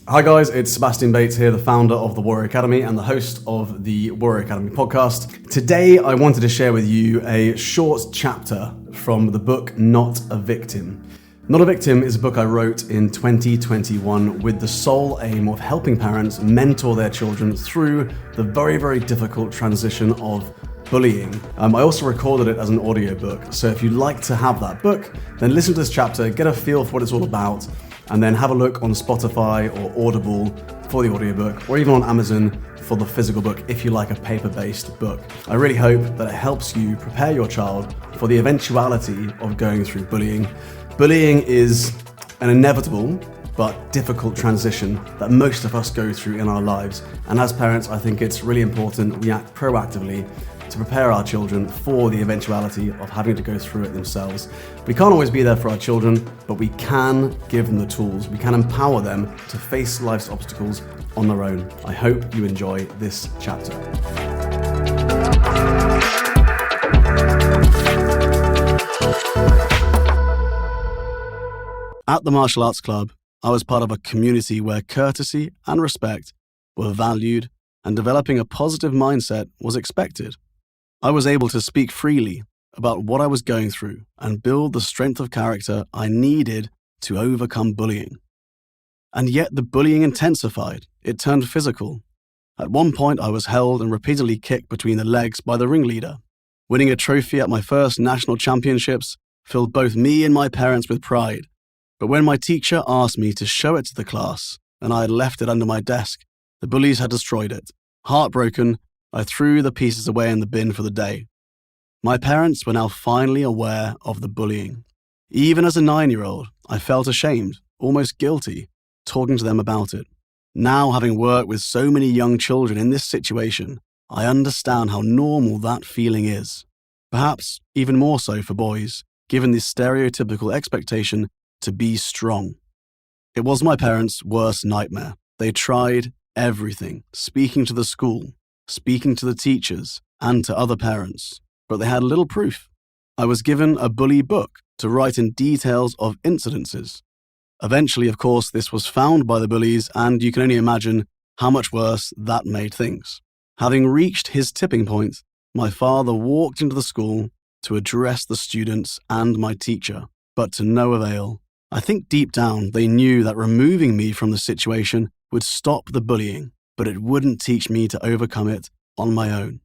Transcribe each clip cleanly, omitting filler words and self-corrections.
Hi guys, it's Sebastian Bates here, the founder of the Warrior Academy and the host of the Warrior Academy podcast. Today I wanted to share with you a short chapter from the book Not a Victim. Not a Victim is a book I wrote in 2021 with the sole aim of helping parents mentor their children through the very, very difficult transition of bullying. I also recorded it as an audiobook, so if you'd like to have that book, then listen to this chapter, get a feel for what it's all about, and then have a look on Spotify or Audible for the audiobook, or even on Amazon for the physical book if you like a paper-based book. I really hope that it helps you prepare your child for the eventuality of going through bullying. Bullying is an inevitable but difficult transition that most of us go through in our lives. And as parents, I think it's really important we act proactively to prepare our children for the eventuality of having to go through it themselves. We can't always be there for our children, but we can give them the tools. We can empower them to face life's obstacles on their own. I hope you enjoy this chapter. At the Martial Arts Club, I was part of a community where courtesy and respect were valued and developing a positive mindset was expected. I was able to speak freely about what I was going through and build the strength of character I needed to overcome bullying. And yet the bullying intensified. It turned physical. At one point, I was held and repeatedly kicked between the legs by the ringleader. Winning a trophy at my first national championships filled both me and my parents with pride. But when my teacher asked me to show it to the class and I had left it under my desk, the bullies had destroyed it. Heartbroken, I threw the pieces away in the bin for the day. My parents were now finally aware of the bullying. Even as a 9-year-old, I felt ashamed, almost guilty, talking to them about it. Now, having worked with so many young children in this situation, I understand how normal that feeling is. Perhaps even more so for boys, given the stereotypical expectation to be strong. It was my parents' worst nightmare. They tried everything, speaking to the school, speaking to the teachers, and to other parents, but they had little proof. I was given a bully book to write in details of incidences. Eventually, of course, this was found by the bullies, and you can only imagine how much worse that made things. Having reached his tipping point, my father walked into the school to address the students and my teacher, but to no avail. I think deep down they knew that removing me from the situation would stop the bullying, but it wouldn't teach me to overcome it on my own.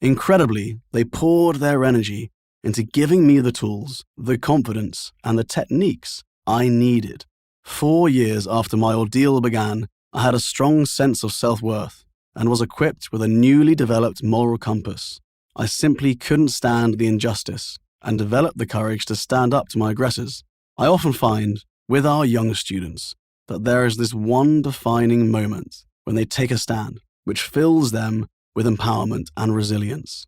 Incredibly, they poured their energy into giving me the tools, the confidence, and the techniques I needed. 4 years after my ordeal began, I had a strong sense of self-worth and was equipped with a newly developed moral compass. I simply couldn't stand the injustice and developed the courage to stand up to my aggressors. I often find, with our young students, that there is this one defining moment when they take a stand, which fills them with empowerment and resilience.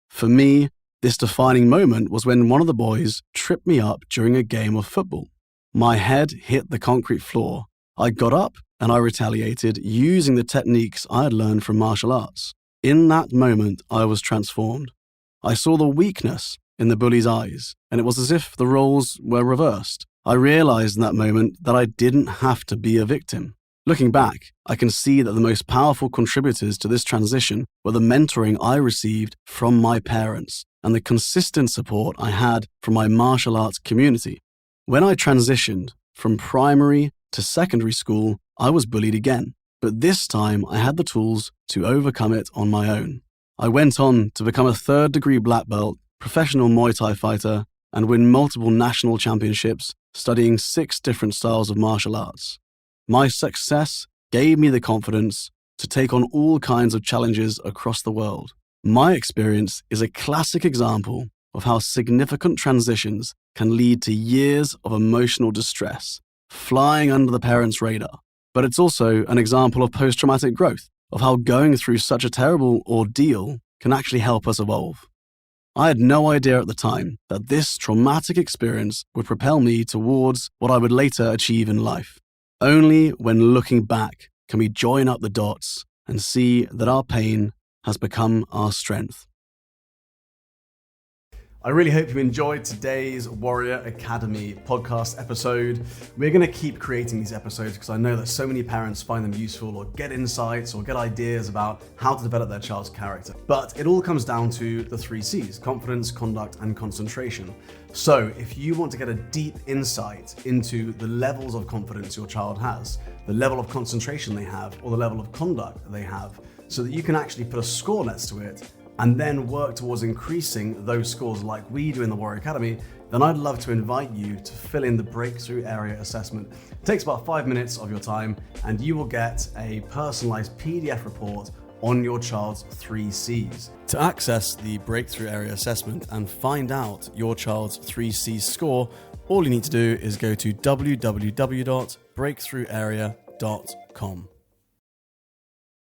For me, this defining moment was when one of the boys tripped me up during a game of football. My head hit the concrete floor. I got up and I retaliated using the techniques I had learned from martial arts. In that moment, I was transformed. I saw the weakness in the bully's eyes, and it was as if the roles were reversed. I realized in that moment that I didn't have to be a victim. Looking back, I can see that the most powerful contributors to this transition were the mentoring I received from my parents and the consistent support I had from my martial arts community. When I transitioned from primary to secondary school, I was bullied again, but this time I had the tools to overcome it on my own. I went on to become a 3rd-degree black belt, professional Muay Thai fighter, and win multiple national championships, studying 6 different styles of martial arts. My success gave me the confidence to take on all kinds of challenges across the world. My experience is a classic example of how significant transitions can lead to years of emotional distress, flying under the parents' radar. But it's also an example of post-traumatic growth, of how going through such a terrible ordeal can actually help us evolve. I had no idea at the time that this traumatic experience would propel me towards what I would later achieve in life. Only when looking back can we join up the dots and see that our pain has become our strength. I really hope you enjoyed today's Warrior Academy podcast episode. We're going to keep creating these episodes because I know that so many parents find them useful or get insights or get ideas about how to develop their child's character. But it all comes down to the 3 C's: confidence, conduct, and concentration. So if you want to get a deep insight into the levels of confidence your child has, the level of concentration they have, or the level of conduct they have, so that you can actually put a score next to it and then work towards increasing those scores like we do in the Warrior Academy, then I'd love to invite you to fill in the breakthrough area assessment. It takes about 5 minutes of your time and you will get a personalized PDF report on your child's 3 C's. To access the breakthrough area assessment and find out your child's 3 C's score, all you need to do is go to www.breakthrougharea.com.